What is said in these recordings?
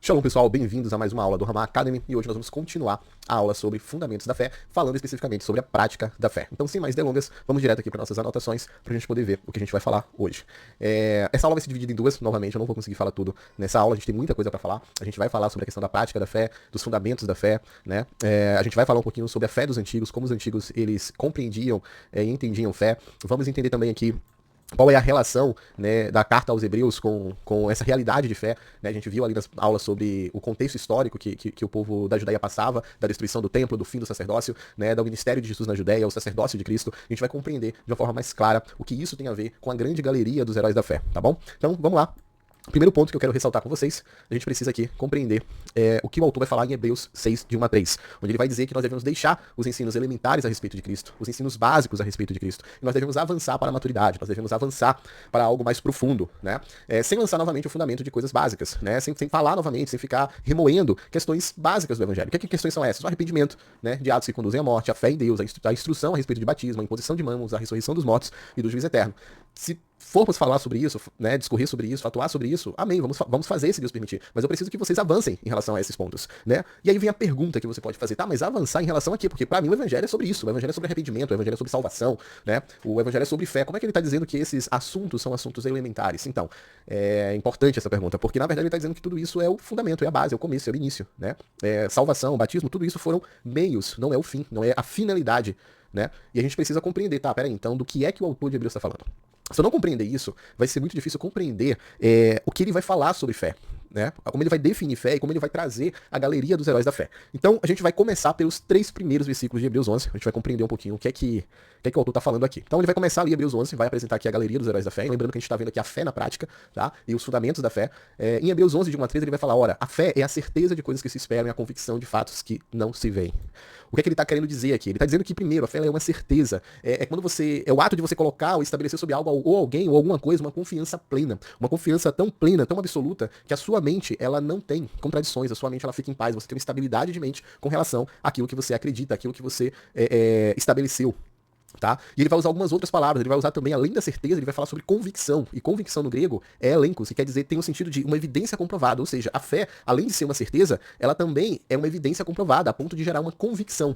Shalom pessoal, bem-vindos a mais uma aula do Rama Academy e hoje nós vamos continuar a aula sobre fundamentos da fé, falando especificamente sobre a prática da fé. Então, sem mais delongas, vamos direto aqui para nossas anotações para a gente poder ver o que a gente vai falar hoje. Essa aula vai ser dividida em duas, novamente, eu não vou conseguir falar tudo nessa aula, a gente tem muita coisa para falar. A gente vai falar sobre a questão da prática da fé, dos fundamentos da fé, né? A gente vai falar um pouquinho sobre a fé dos antigos, como os antigos eles compreendiam e entendiam fé. Vamos entender também aqui qual é a relação, né, da carta aos Hebreus com essa realidade de fé, né? A gente viu ali nas aulas sobre o contexto histórico que o povo da Judeia passava, da destruição do templo, do fim do sacerdócio, né, do ministério de Jesus na Judeia, o sacerdócio de Cristo. A gente vai compreender de uma forma mais clara o que isso tem a ver com a grande galeria dos heróis da fé, tá bom? Então, vamos lá. Primeiro ponto que eu quero ressaltar com vocês, a gente precisa aqui compreender o que o autor vai falar em Hebreus 6, de 1 a 3, onde ele vai dizer que nós devemos deixar os ensinos elementares a respeito de Cristo, os ensinos básicos a respeito de Cristo, e nós devemos avançar para a maturidade, nós devemos avançar para algo mais profundo, né? Sem lançar novamente o fundamento de coisas básicas, né? Sem falar novamente, sem ficar remoendo questões básicas do Evangelho. Que questões são essas? O arrependimento, né, de atos que conduzem à morte, a fé em Deus, a instrução a respeito de batismo, a imposição de mãos, a ressurreição dos mortos e do juízo eterno. Se formos falar sobre isso, né, discorrer sobre isso, atuar sobre isso, amém, vamos fazer se Deus permitir. Mas eu preciso que vocês avancem em relação a esses pontos, né? E aí vem a pergunta que você pode fazer, tá, mas avançar em relação a quê? Porque pra mim o evangelho é sobre isso, o evangelho é sobre arrependimento, o evangelho é sobre salvação, né? O evangelho é sobre fé. Como é que ele tá dizendo que esses assuntos são assuntos elementares? Então, é importante essa pergunta, porque na verdade ele tá dizendo que tudo isso é o fundamento, é a base, é o começo, é o início, né? Salvação, batismo, tudo isso foram meios, não é o fim, não é a finalidade, né? E a gente precisa compreender, tá, peraí, então, do que é que o autor de Hebreus está falando? Se eu não compreender isso, vai ser muito difícil compreender o que ele vai falar sobre fé, né? Como ele vai definir fé e como ele vai trazer a galeria dos heróis da fé. Então, a gente vai começar pelos 3 primeiros versículos de Hebreus 11, a gente vai compreender um pouquinho o que é que o autor está falando aqui. Então, ele vai começar ali Hebreus 11, vai apresentar aqui a galeria dos heróis da fé, e lembrando que a gente está vendo aqui a fé na prática, tá? E os fundamentos da fé. Em Hebreus 11, de 1 a 13, ele vai falar, ora, a fé é a certeza de coisas que se esperam e a convicção de fatos que não se veem. O que é que ele está querendo dizer aqui? Ele está dizendo que, primeiro, a fé é uma certeza. Quando você. É o ato de você colocar ou estabelecer sobre algo, ou alguém, ou alguma coisa, uma confiança plena. Uma confiança tão plena, tão absoluta, que a sua mente, ela não tem contradições. A sua mente, ela fica em paz. Você tem uma estabilidade de mente com relação àquilo que você acredita, àquilo que você estabeleceu. Tá? E ele vai usar algumas outras palavras, ele vai usar também, além da certeza, ele vai falar sobre convicção, e convicção no grego é elencos, que quer dizer, tem o sentido de uma evidência comprovada, ou seja, a fé, além de ser uma certeza, ela também é uma evidência comprovada, a ponto de gerar uma convicção,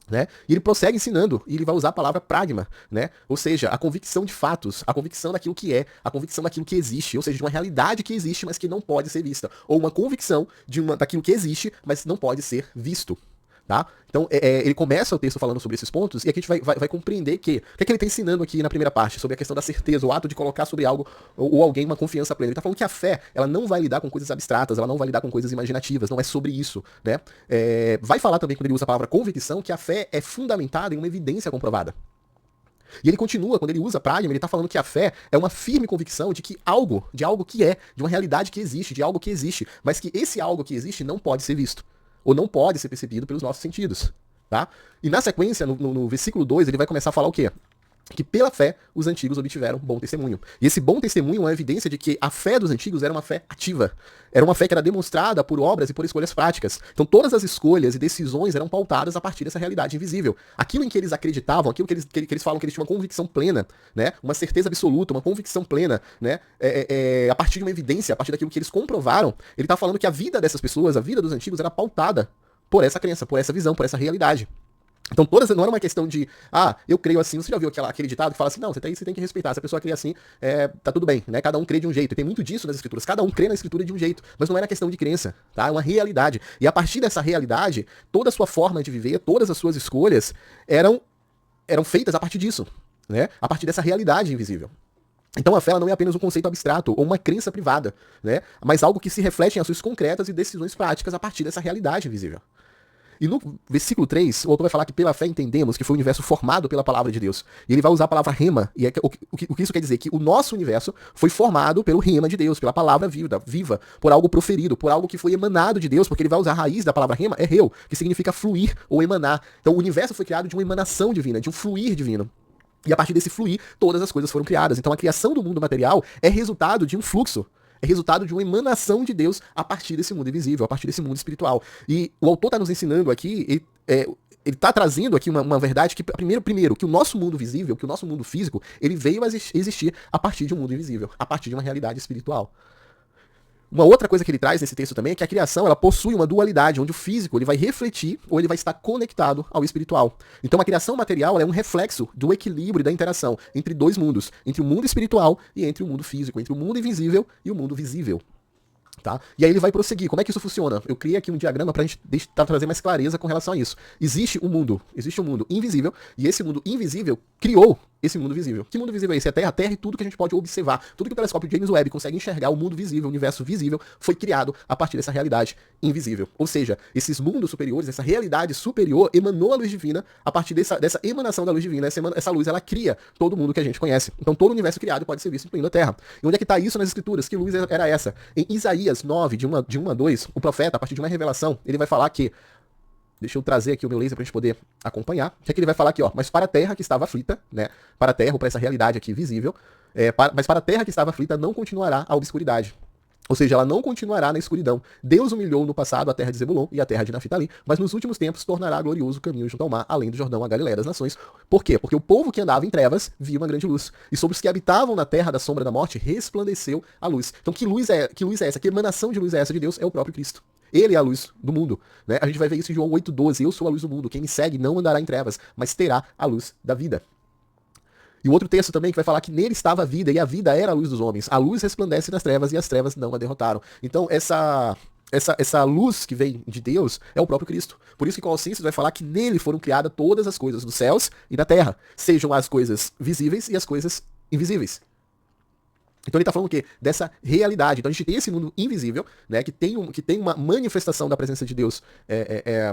né? E ele prossegue ensinando, e ele vai usar a palavra pragma, né? Ou seja, a convicção de fatos, a convicção daquilo que é, a convicção daquilo que existe, ou seja, de uma realidade que existe, mas que não pode ser vista, ou uma convicção daquilo que existe, mas não pode ser visto. Tá? Então, ele começa o texto falando sobre esses pontos, e aqui a gente vai compreender o que é que ele está ensinando aqui na primeira parte, sobre a questão da certeza, o ato de colocar sobre algo ou alguém uma confiança plena. Ele está falando que a fé, ela não vai lidar com coisas abstratas, ela não vai lidar com coisas imaginativas, não é sobre isso, né? Vai falar também, quando ele usa a palavra convicção, que a fé é fundamentada em uma evidência comprovada. E ele continua, quando ele usa pragma, ele está falando que a fé é uma firme convicção de que algo que é, de uma realidade que existe, de algo que existe, mas que esse algo que existe não pode ser visto, ou não pode ser percebido pelos nossos sentidos, tá? E na sequência, no versículo 2, ele vai começar a falar o quê? Que pela fé os antigos obtiveram bom testemunho. E esse bom testemunho é uma evidência de que a fé dos antigos era uma fé ativa. Era uma fé que era demonstrada por obras e por escolhas práticas. Então todas as escolhas e decisões eram pautadas a partir dessa realidade invisível. Aquilo em que eles acreditavam, aquilo que eles falam que eles tinham uma convicção plena, né? Uma certeza absoluta, uma convicção plena, né? A partir de uma evidência, a partir daquilo que eles comprovaram, ele está falando que a vida dessas pessoas, a vida dos antigos, era pautada por essa crença, por essa visão, por essa realidade. Então não era uma questão de, eu creio assim. Você já viu aquele ditado que fala assim, não, você tem que respeitar, se a pessoa crê assim, tá tudo bem, né? Cada um crê de um jeito, e tem muito disso nas escrituras, cada um crê na escritura de um jeito, mas não era questão de crença, tá? É uma realidade, e a partir dessa realidade, toda a sua forma de viver, todas as suas escolhas eram feitas a partir disso, né? A partir dessa realidade invisível. Então a fé ela não é apenas um conceito abstrato ou uma crença privada, né? Mas algo que se reflete em ações concretas e decisões práticas a partir dessa realidade invisível. E no versículo 3, o autor vai falar que pela fé entendemos que foi o universo formado pela palavra de Deus. E ele vai usar a palavra rema, e o que isso quer dizer? Que o nosso universo foi formado pelo rema de Deus, pela palavra viva, por algo proferido, por algo que foi emanado de Deus, porque ele vai usar a raiz da palavra rema, é reu, que significa fluir ou emanar. Então o universo foi criado de uma emanação divina, de um fluir divino. E a partir desse fluir, todas as coisas foram criadas. Então a criação do mundo material é resultado de um fluxo. É resultado de uma emanação de Deus a partir desse mundo invisível, a partir desse mundo espiritual. E o autor está nos ensinando aqui, ele está trazendo aqui uma verdade que, primeiro, que o nosso mundo visível, que o nosso mundo físico, ele veio a existir a partir de um mundo invisível, a partir de uma realidade espiritual. Uma outra coisa que ele traz nesse texto também é que a criação ela possui uma dualidade, onde o físico ele vai refletir ou ele vai estar conectado ao espiritual. Então a criação material ela é um reflexo do equilíbrio e da interação entre dois mundos, entre o mundo espiritual e entre o mundo físico, entre o mundo invisível e o mundo visível. Tá? E aí ele vai prosseguir. Como é que isso funciona? Eu criei aqui um diagrama para a gente trazer mais clareza com relação a isso. Existe um mundo invisível, e esse mundo invisível criou esse mundo visível. Que mundo visível é esse? A Terra e tudo que a gente pode observar. Tudo que o telescópio James Webb consegue enxergar, o mundo visível, o universo visível, foi criado a partir dessa realidade invisível. Ou seja, esses mundos superiores, essa realidade superior emanou a luz divina a partir dessa emanação da luz divina. Essa luz, ela cria todo mundo que a gente conhece. Então todo o universo criado pode ser visto incluindo a Terra. E onde é que está isso nas Escrituras? Que luz era essa? Em Isaías 9, de 1 a 2, o profeta, a partir de uma revelação, ele vai falar que deixa eu trazer aqui o meu laser pra gente poder acompanhar. Que aqui ele vai falar aqui, ó. Mas para a terra que estava aflita, né? Para a terra, ou para essa realidade aqui visível, mas para a terra que estava aflita não continuará a obscuridade. Ou seja, ela não continuará na escuridão. Deus humilhou no passado a terra de Zebulon e a terra de Naftali, mas nos últimos tempos tornará glorioso o caminho junto ao mar, além do Jordão, a Galileia das nações. Por quê? Porque o povo que andava em trevas viu uma grande luz. E sobre os que habitavam na terra da sombra da morte resplandeceu a luz. Então que luz é essa? Que emanação de luz é essa de Deus? É o próprio Cristo. Ele é a luz do mundo. Né? A gente vai ver isso em João 8,12. Eu sou a luz do mundo. Quem me segue não andará em trevas, mas terá a luz da vida. E o outro texto também que vai falar que nele estava a vida, e a vida era a luz dos homens. A luz resplandece nas trevas, e as trevas não a derrotaram. Então essa luz que vem de Deus é o próprio Cristo. Por isso que Colossenses vai falar que nele foram criadas todas as coisas dos céus e da terra. Sejam as coisas visíveis e as coisas invisíveis. Então ele está falando o quê? Dessa realidade. Então a gente tem esse mundo invisível, né, que tem uma manifestação da presença de Deus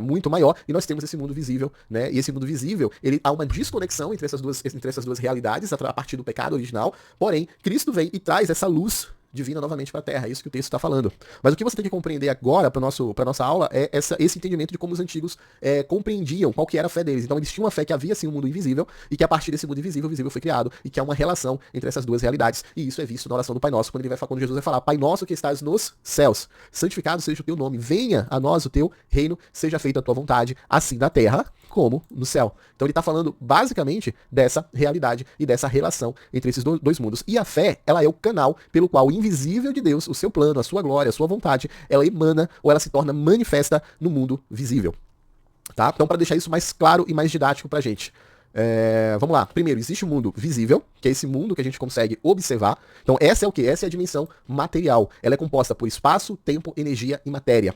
muito maior, e nós temos esse mundo visível, né? E esse mundo visível, ele há uma desconexão entre essas duas realidades a partir do pecado original. Porém, Cristo vem e traz essa luz divina novamente para a Terra. É isso que o texto está falando. Mas o que você tem que compreender agora para nossa aula é esse entendimento de como os antigos compreendiam qual que era a fé deles. Então eles tinham uma fé que havia sim um mundo invisível, e que a partir desse mundo invisível, o visível foi criado, e que há uma relação entre essas duas realidades. E isso é visto na oração do Pai Nosso, quando Jesus vai falar: Pai Nosso que estás nos céus, santificado seja o teu nome, venha a nós o teu reino, seja feita a tua vontade, assim na terra como no céu. Então ele está falando basicamente dessa realidade e dessa relação entre esses dois mundos. E a fé, ela é o canal pelo qual o invisível de Deus, o seu plano, a sua glória, a sua vontade, ela emana ou ela se torna manifesta no mundo visível. Tá? Então, para deixar isso mais claro e mais didático pra gente. Vamos lá. Primeiro, existe o mundo visível, que é esse mundo que a gente consegue observar. Então, essa é o quê? Essa é a dimensão material. Ela é composta por espaço, tempo, energia e matéria.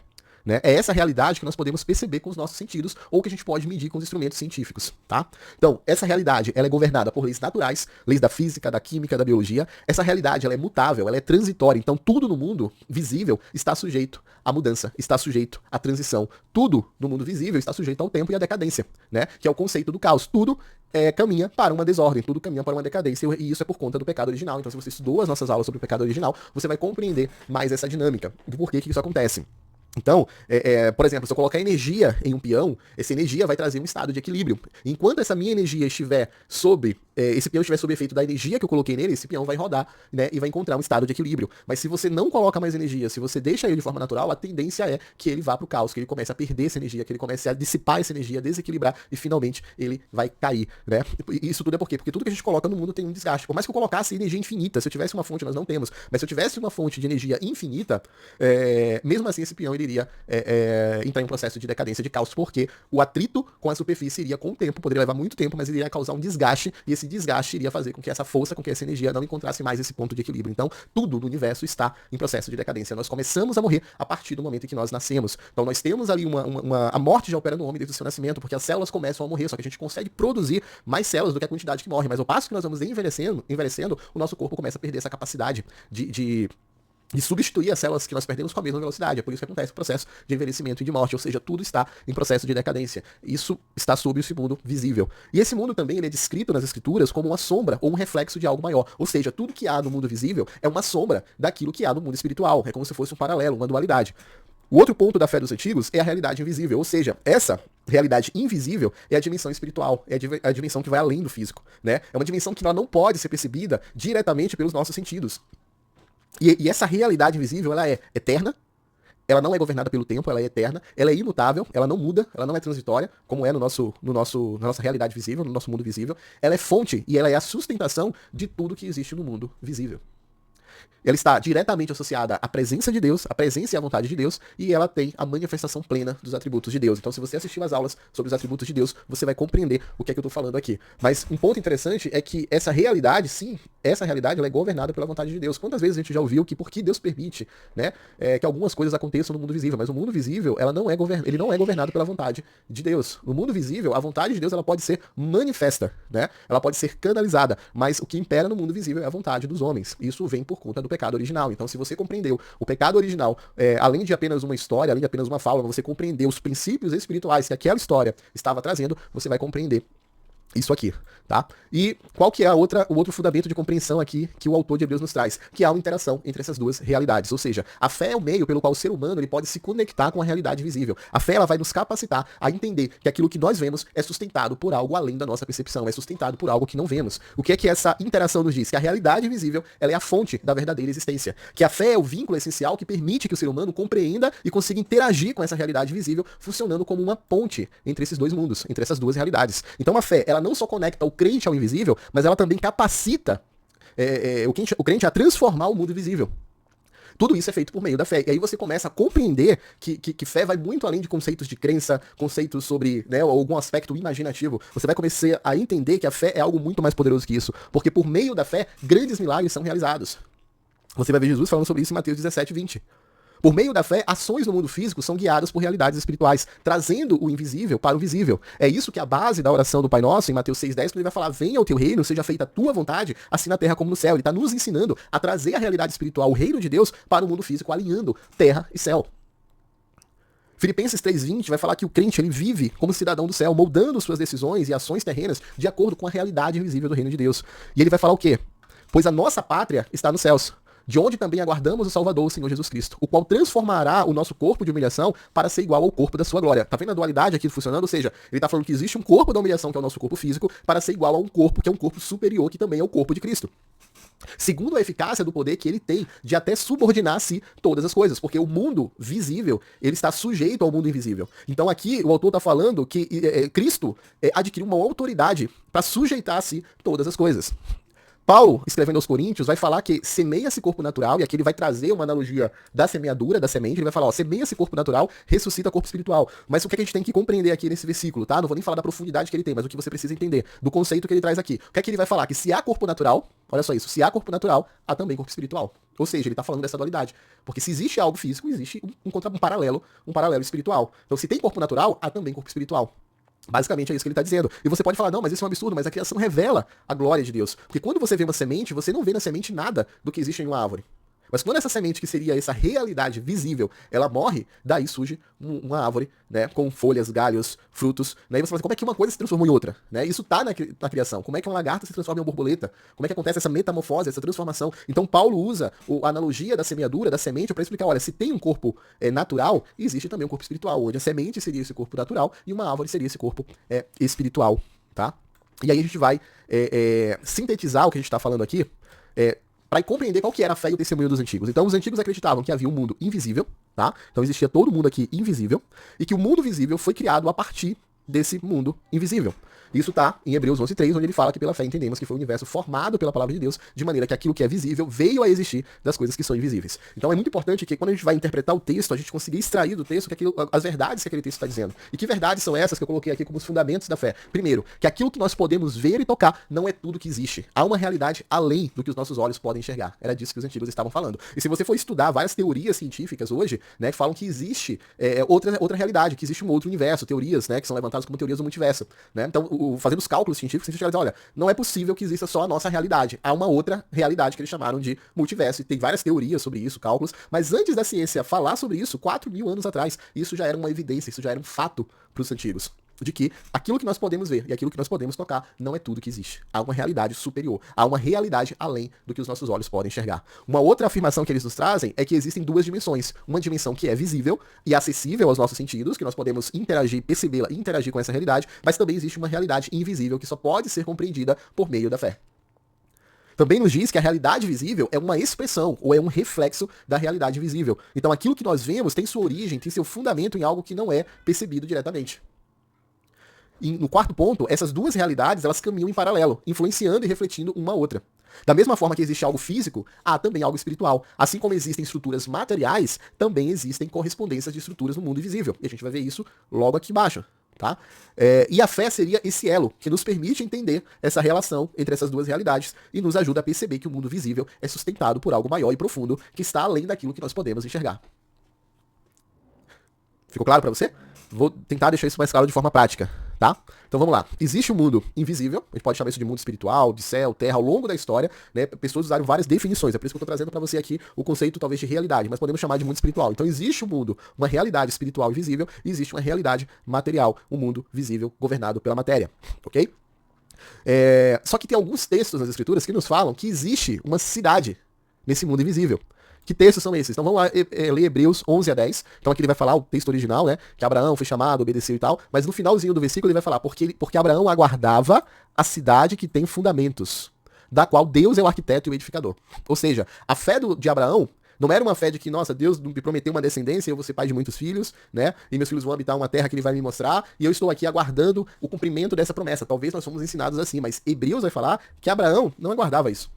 Né? É essa realidade que nós podemos perceber com os nossos sentidos, ou que a gente pode medir com os instrumentos científicos. Tá? Então, essa realidade ela é governada por leis naturais, leis da física, da química, da biologia. Essa realidade ela é mutável, ela é transitória. Então, tudo no mundo visível está sujeito à mudança, está sujeito à transição. Tudo no mundo visível está sujeito ao tempo e à decadência, né? Que é o conceito do caos. Tudo caminha para uma desordem, tudo caminha para uma decadência, e isso é por conta do pecado original. Então, se você estudou as nossas aulas sobre o pecado original, você vai compreender mais essa dinâmica do porquê que isso acontece. Então, por exemplo, se eu colocar energia em um peão, essa energia vai trazer um estado de equilíbrio. Enquanto essa minha energia estiver esse peão estiver sob efeito da energia que eu coloquei nele, esse peão vai rodar, né, e vai encontrar um estado de equilíbrio. Mas se você não coloca mais energia, se você deixa ele de forma natural, a tendência é que ele vá para o caos, que ele comece a perder essa energia, que ele comece a dissipar essa energia, desequilibrar, e finalmente ele vai cair, né? Isso tudo é por quê? Porque tudo que a gente coloca no mundo tem um desgaste. Por mais que eu colocasse energia infinita, se eu tivesse uma fonte, nós não temos, mas se eu tivesse uma fonte de energia infinita, mesmo assim esse peão ele iria entrar em um processo de decadência, de caos, porque o atrito com a superfície iria com o tempo, poderia levar muito tempo, mas iria causar um desgaste, e esse desgaste iria fazer com que essa força, com que essa energia não encontrasse mais esse ponto de equilíbrio. Então, tudo no universo está em processo de decadência. Nós começamos a morrer a partir do momento em que nós nascemos. Então, nós temos ali a morte já opera no homem desde o seu nascimento, porque as células começam a morrer, só que a gente consegue produzir mais células do que a quantidade que morre. Mas ao passo que nós vamos envelhecendo, o nosso corpo começa a perder essa capacidade de substituir as células que nós perdemos com a mesma velocidade. É por isso que acontece o processo de envelhecimento e de morte, ou seja, tudo está em processo de decadência. Isso está sob esse mundo visível. E esse mundo também ele é descrito nas escrituras como uma sombra ou um reflexo de algo maior. Ou seja, tudo que há no mundo visível é uma sombra daquilo que há no mundo espiritual. É como se fosse um paralelo, uma dualidade. O outro ponto da fé dos antigos é a realidade invisível, ou seja, essa realidade invisível é a dimensão espiritual, é a dimensão que vai além do físico, né? É uma dimensão que ela não pode ser percebida diretamente pelos nossos sentidos. E essa realidade invisível, ela é eterna, ela não é governada pelo tempo, ela é eterna, ela é imutável, ela não muda, ela não é transitória, como é na nossa realidade visível, no nosso mundo visível. Ela é fonte e ela é a sustentação de tudo que existe no mundo visível. ela está diretamente associada à presença de Deus, à presença e à vontade de Deus, e ela tem a manifestação plena dos atributos de Deus. Então, se você assistiu às aulas sobre os atributos de Deus, você vai compreender o que é que eu estou falando aqui. Mas um ponto interessante é que essa realidade, sim, essa realidade ela é governada pela vontade de Deus. Quantas vezes a gente já ouviu que porque Deus permite, né, que algumas coisas aconteçam no mundo visível, mas o mundo visível ele não é governado pela vontade de Deus. No mundo visível, a vontade de Deus ela pode ser manifesta, né? Ela pode ser canalizada, mas o que impera no mundo visível é a vontade dos homens. Isso vem por conta do pecado original. Então, se você compreendeu o pecado original, além de apenas uma história, além de apenas uma fábula, você compreendeu os princípios espirituais que aquela história estava trazendo, você vai compreender isso aqui, tá? E qual que é o outro fundamento de compreensão aqui que o autor de Hebreus nos traz? Que há uma interação entre essas duas realidades, ou seja, a fé é o meio pelo qual o ser humano ele pode se conectar com a realidade visível. A fé ela vai nos capacitar a entender que aquilo que nós vemos é sustentado por algo além da nossa percepção, é sustentado por algo que não vemos. O que é que essa interação nos diz? Que a realidade visível ela é a fonte da verdadeira existência. Que a fé é o vínculo essencial que permite que o ser humano compreenda e consiga interagir com essa realidade visível, funcionando como uma ponte entre esses dois mundos, entre essas duas realidades. Então a fé, ela não só conecta o crente ao invisível, mas ela também capacita o crente a transformar o mundo visível. Tudo isso é feito por meio da fé. E aí você começa a compreender que fé vai muito além de conceitos de crença, conceitos sobre, né, algum aspecto imaginativo. Você vai começar a entender que a fé é algo muito mais poderoso que isso. Porque por meio da fé, grandes milagres são realizados. Você vai ver Jesus falando sobre isso em Mateus 17:20. Por meio da fé, ações no mundo físico são guiadas por realidades espirituais, trazendo o invisível para o visível. É isso que é a base da oração do Pai Nosso, em Mateus 6:10, quando ele vai falar, venha o teu reino, seja feita a tua vontade, assim na terra como no céu. Ele está nos ensinando a trazer a realidade espiritual, o reino de Deus, para o mundo físico, alinhando terra e céu. Filipenses 3:20 vai falar que o crente ele vive como cidadão do céu, moldando suas decisões e ações terrenas de acordo com a realidade visível do reino de Deus. E ele vai falar o quê? Pois a nossa pátria está nos céus, de onde também aguardamos o Salvador, o Senhor Jesus Cristo, o qual transformará o nosso corpo de humilhação para ser igual ao corpo da sua glória. Tá vendo a dualidade aqui funcionando? Ou seja, ele tá falando que existe um corpo da humilhação, que é o nosso corpo físico, para ser igual a um corpo, que é um corpo superior, que também é o corpo de Cristo. Segundo a eficácia do poder que ele tem de até subordinar a si todas as coisas, porque o mundo visível, ele está sujeito ao mundo invisível. Então aqui o autor está falando que Cristo adquiriu uma autoridade para sujeitar a si todas as coisas. Paulo, escrevendo aos Coríntios, vai falar que semeia-se corpo natural, e aqui ele vai trazer uma analogia da semeadura, da semente, ele vai falar, ó, semeia-se corpo natural, ressuscita corpo espiritual. Mas o que a gente tem que compreender aqui nesse versículo, tá? Não vou nem falar da profundidade que ele tem, mas o que você precisa entender, do conceito que ele traz aqui. O que é que ele vai falar? Que se há corpo natural, olha só isso, se há corpo natural, há também corpo espiritual. Ou seja, ele está falando dessa dualidade. Porque se existe algo físico, existe um paralelo espiritual. Então se tem corpo natural, há também corpo espiritual. Basicamente é isso que ele está dizendo. E você pode falar, não, mas isso é um absurdo, mas a criação revela a glória de Deus. Porque quando você vê uma semente, você não vê na semente nada do que existe em uma árvore. Mas quando essa semente, que seria essa realidade visível, ela morre, daí surge uma árvore, né, com folhas, galhos, frutos, né, e você fala, como é que uma coisa se transformou em outra? Né? Isso está na criação. Como é que uma lagarta se transforma em uma borboleta? Como é que acontece essa metamorfose, essa transformação? Então Paulo usa a analogia da semeadura, da semente, para explicar, olha, se tem um corpo natural, existe também um corpo espiritual, onde a semente seria esse corpo natural e uma árvore seria esse corpo espiritual, tá? E aí a gente vai sintetizar o que a gente está falando aqui, para compreender qual que era a fé e o testemunho dos antigos. Então, os antigos acreditavam que havia um mundo invisível, tá? Então, existia todo mundo aqui invisível, e que o mundo visível foi criado a partir desse mundo invisível. Isso está em Hebreus 11:3, onde ele fala que pela fé entendemos que foi o universo formado pela palavra de Deus, de maneira que aquilo que é visível veio a existir das coisas que são invisíveis. Então é muito importante que quando a gente vai interpretar o texto, a gente consiga extrair do texto as verdades que aquele texto está dizendo. E que verdades são essas que eu coloquei aqui como os fundamentos da fé? Primeiro, que aquilo que nós podemos ver e tocar não é tudo que existe. Há uma realidade além do que os nossos olhos podem enxergar. Era disso que os antigos estavam falando. E se você for estudar várias teorias científicas hoje, né, que falam que existe outra realidade, que existe um outro universo, teorias, né, que são levantadas como teorias do multiverso. Né? Então, fazendo os cálculos científicos, cientistas dizem, olha, não é possível que exista só a nossa realidade. Há uma outra realidade que eles chamaram de multiverso. E tem várias teorias sobre isso, cálculos. Mas antes da ciência falar sobre isso, 4.000 anos atrás, isso já era uma evidência, isso já era um fato para os antigos. De que aquilo que nós podemos ver e aquilo que nós podemos tocar não é tudo que existe. Há uma realidade superior. Há uma realidade além do que os nossos olhos podem enxergar. Uma outra afirmação que eles nos trazem é que existem duas dimensões. Uma dimensão que é visível e acessível aos nossos sentidos, que nós podemos interagir, percebê-la e interagir com essa realidade, mas também existe uma realidade invisível que só pode ser compreendida por meio da fé. Também nos diz que a realidade visível é uma expressão, ou é um reflexo da realidade visível. Então aquilo que nós vemos tem sua origem, tem seu fundamento em algo que não é percebido diretamente. E no quarto ponto, essas duas realidades elas caminham em paralelo, influenciando e refletindo uma outra. Da mesma forma que existe algo físico, há também algo espiritual. Assim como existem estruturas materiais, também existem correspondências de estruturas no mundo invisível. E a gente vai ver isso logo aqui embaixo. Tá? E a fé seria esse elo que nos permite entender essa relação entre essas duas realidades e nos ajuda a perceber que o mundo visível é sustentado por algo maior e profundo que está além daquilo que nós podemos enxergar. Ficou claro para você? Vou tentar deixar isso mais claro de forma prática, tá? Então vamos lá. Existe um mundo invisível, a gente pode chamar isso de mundo espiritual, de céu, terra, ao longo da história, né? Pessoas usaram várias definições, é por isso que eu estou trazendo para você aqui o conceito talvez de realidade, mas podemos chamar de mundo espiritual. Então existe um mundo, uma realidade espiritual e visível, e existe uma realidade material, um mundo visível governado pela matéria, ok? Só que tem alguns textos nas escrituras que nos falam que existe uma cidade nesse mundo invisível. Que textos são esses? Então vamos lá ler Hebreus 11 a 10. Então aqui ele vai falar o texto original, né? Que Abraão foi chamado, obedeceu e tal. Mas no finalzinho do versículo ele vai falar porque Abraão aguardava a cidade que tem fundamentos, da qual Deus é o arquiteto e o edificador. Ou seja, a fé de Abraão não era uma fé de que, nossa, Deus me prometeu uma descendência, eu vou ser pai de muitos filhos, né? E meus filhos vão habitar uma terra que ele vai me mostrar, e eu estou aqui aguardando o cumprimento dessa promessa. Talvez nós fomos ensinados assim, mas Hebreus vai falar que Abraão não aguardava isso.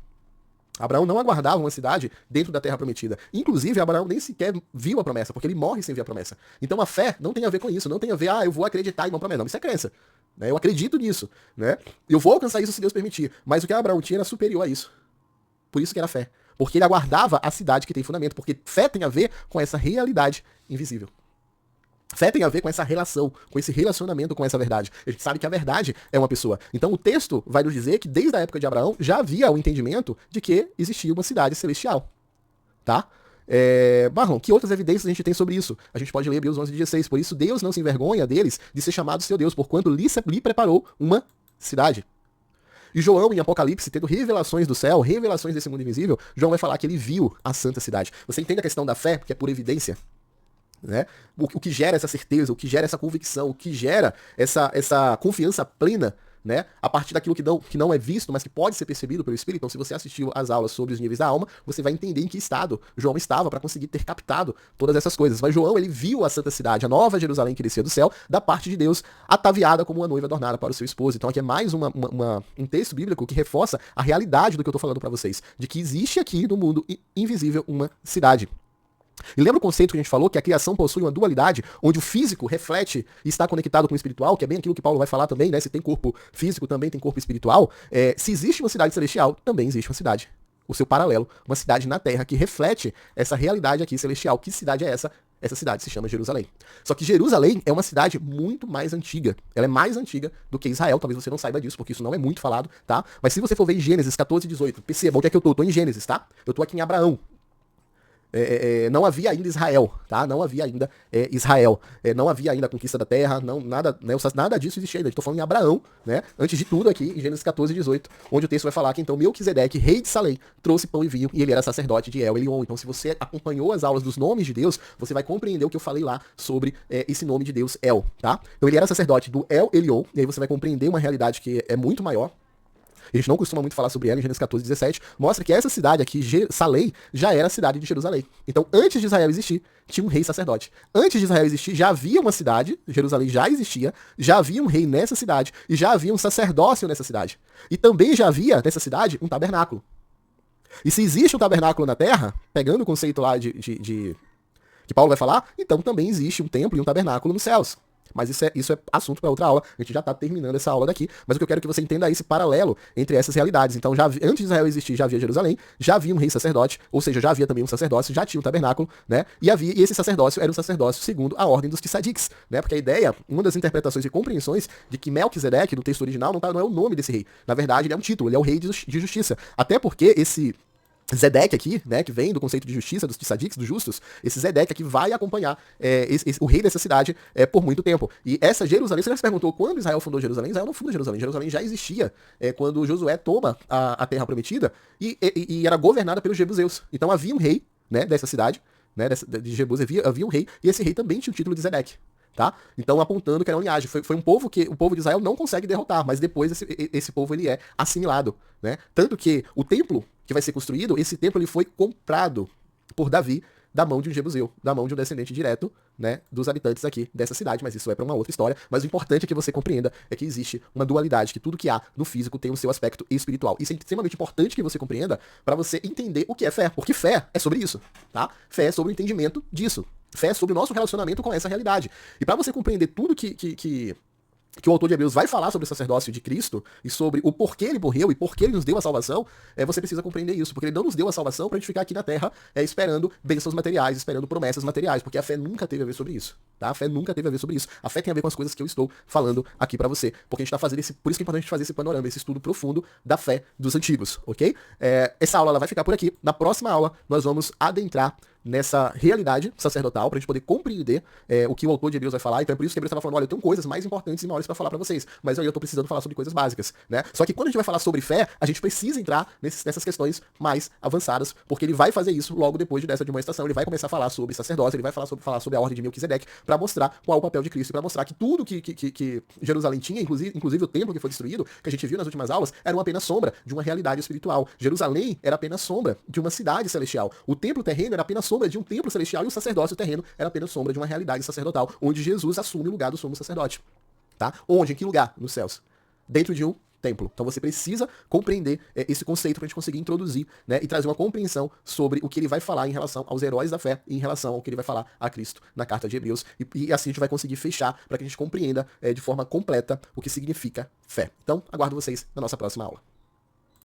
Abraão não aguardava uma cidade dentro da terra prometida. Inclusive, Abraão nem sequer viu a promessa, porque ele morre sem ver a promessa. Então a fé não tem a ver com isso, não tem a ver, eu vou acreditar em uma promessa. Não, isso é crença. Né? Eu acredito nisso. Né? Eu vou alcançar isso se Deus permitir. Mas o que Abraão tinha era superior a isso. Por isso que era fé. Porque ele aguardava a cidade que tem fundamento. Porque fé tem a ver com essa realidade invisível. Fé tem a ver com essa relação, com esse relacionamento com essa verdade. A gente sabe que a verdade é uma pessoa. Então o texto vai nos dizer que desde a época de Abraão já havia o entendimento de que existia uma cidade celestial. Tá? Marlon, que outras evidências a gente tem sobre isso? A gente pode ler Hebreus 11:16. Por isso Deus não se envergonha deles de ser chamado seu Deus, porquanto lhe preparou uma cidade. E João, em Apocalipse, tendo revelações do céu, revelações desse mundo invisível, João vai falar que ele viu a santa cidade. Você entende a questão da fé, que é por evidência? Né? O que gera essa certeza, o que gera essa convicção, o que gera essa confiança plena, né? A partir daquilo que não é visto, mas que pode ser percebido pelo Espírito. Então, se você assistiu às aulas sobre os níveis da alma, você vai entender em que estado João estava para conseguir ter captado todas essas coisas. Mas João, ele viu a santa cidade, a nova Jerusalém que descia do céu, da parte de Deus, ataviada como uma noiva adornada para o seu esposo. Então, aqui é mais um texto bíblico que reforça a realidade do que eu estou falando para vocês, de que existe aqui no mundo invisível uma cidade. E lembra o conceito que a gente falou, que a criação possui uma dualidade, onde o físico reflete e está conectado com o espiritual, que é bem aquilo que Paulo vai falar também, né? Se tem corpo físico, também tem corpo espiritual. Se existe uma cidade celestial, também existe uma cidade. O seu paralelo, uma cidade na Terra que reflete essa realidade aqui celestial. Que cidade é essa? Essa cidade se chama Jerusalém. Só que Jerusalém é uma cidade muito mais antiga. Ela é mais antiga do que Israel. Talvez você não saiba disso, porque isso não é muito falado, tá? Mas se você for ver em Gênesis 14:18, perceba onde é que eu tô. Eu tô em Gênesis, tá? Eu tô aqui em Abraão. Não havia ainda Israel, tá? Não havia ainda Israel. Não havia ainda a conquista da terra, nada disso existia ainda. Estou falando em Abraão, né? Antes de tudo aqui, em Gênesis 14:18, onde o texto vai falar que então Melquisedeque, rei de Salém, trouxe pão e vinho e ele era sacerdote de El Elion. Então, se você acompanhou as aulas dos nomes de Deus, você vai compreender o que eu falei lá sobre esse nome de Deus, El, tá? Então, ele era sacerdote do El Elion, e aí você vai compreender uma realidade que é muito maior. A gente não costuma muito falar sobre ela, em Gênesis 14:17, mostra que essa cidade aqui, Salém, já era a cidade de Jerusalém. Então, antes de Israel existir, tinha um rei sacerdote. Antes de Israel existir, já havia uma cidade, Jerusalém já existia, já havia um rei nessa cidade, e já havia um sacerdócio nessa cidade. E também já havia, nessa cidade, um tabernáculo. E se existe um tabernáculo na terra, pegando o conceito lá que Paulo vai falar, então também existe um templo e um tabernáculo nos céus. Mas isso é assunto para outra aula. A gente já está terminando essa aula daqui. Mas o que eu quero que você entenda é esse paralelo entre essas realidades. Então, antes de Israel existir, já havia Jerusalém, já havia um rei sacerdote, ou seja, já havia também um sacerdócio, já tinha um tabernáculo, né? E esse sacerdócio era um sacerdócio segundo a ordem dos tzadiks, né? Porque a ideia, uma das interpretações e compreensões de que Melquisedeque, no texto original, não é o nome desse rei. Na verdade, ele é um título, ele é o rei de justiça. Até porque esse Zedeque aqui, né, que vem do conceito de justiça, dos tzadiks, dos justos, esse Zedeque aqui vai acompanhar o rei dessa cidade por muito tempo. E essa Jerusalém, você já se perguntou quando Israel fundou Jerusalém? Israel não fundou Jerusalém. Jerusalém já existia quando Josué toma a terra prometida e era governada pelos jebuseus. Então havia um rei, né, dessa cidade, né, de Jebus, havia um rei, e esse rei também tinha o título de Zedeque. Tá? Então apontando que era uma linhagem. Foi um povo que o povo de Israel não consegue derrotar, mas depois esse povo ele é assimilado, né? Tanto que o templo que vai ser construído, esse templo ele foi comprado por Davi da mão de um jebuseu, da mão de um descendente direto né, dos habitantes aqui dessa cidade, mas isso é para uma outra história. Mas o importante é que você compreenda é que existe uma dualidade, que tudo que há no físico tem o seu aspecto espiritual. Isso é extremamente importante que você compreenda para você entender o que é fé, porque fé é sobre isso, tá? Fé é sobre o entendimento disso. Fé é sobre o nosso relacionamento com essa realidade. E para você compreender tudo que o autor de Hebreus vai falar sobre o sacerdócio de Cristo e sobre o porquê ele morreu e porquê ele nos deu a salvação, você precisa compreender isso, porque ele não nos deu a salvação pra gente ficar aqui na Terra esperando bênçãos materiais, esperando promessas materiais, porque a fé nunca teve a ver sobre isso, tá? A fé nunca teve a ver sobre isso. A fé tem a ver com as coisas que eu estou falando aqui pra você, porque a gente tá fazendo por isso que é importante fazer esse panorama, esse estudo profundo da fé dos antigos, ok? Essa aula ela vai ficar por aqui. Na próxima aula nós vamos adentrar nessa realidade sacerdotal, pra gente poder compreender o que o autor de Hebreus vai falar. Então é por isso que Hebreus estava falando, olha, eu tenho coisas mais importantes e maiores para falar para vocês, mas aí eu tô precisando falar sobre coisas básicas, né? Só que quando a gente vai falar sobre fé, a gente precisa entrar nessas questões mais avançadas, porque ele vai fazer isso logo depois dessa demonstração, ele vai começar a falar sobre sacerdócio, ele vai falar sobre a ordem de Melquisedeque, para mostrar qual é o papel de Cristo, e para mostrar que tudo que Jerusalém tinha, inclusive o templo que foi destruído, que a gente viu nas últimas aulas, era uma apenas sombra de uma realidade espiritual. Jerusalém era apenas sombra de uma cidade celestial. O templo terreno era apenas sombra de um templo celestial, e o sacerdócio terreno era apenas sombra de uma realidade sacerdotal, onde Jesus assume o lugar do sumo sacerdote. Tá? Onde? Em que lugar? Nos céus. Dentro de um templo. Então você precisa compreender esse conceito para a gente conseguir introduzir, né, e trazer uma compreensão sobre o que ele vai falar em relação aos heróis da fé e em relação ao que ele vai falar a Cristo na carta de Hebreus. E assim a gente vai conseguir fechar para que a gente compreenda de forma completa o que significa fé. Então, aguardo vocês na nossa próxima aula.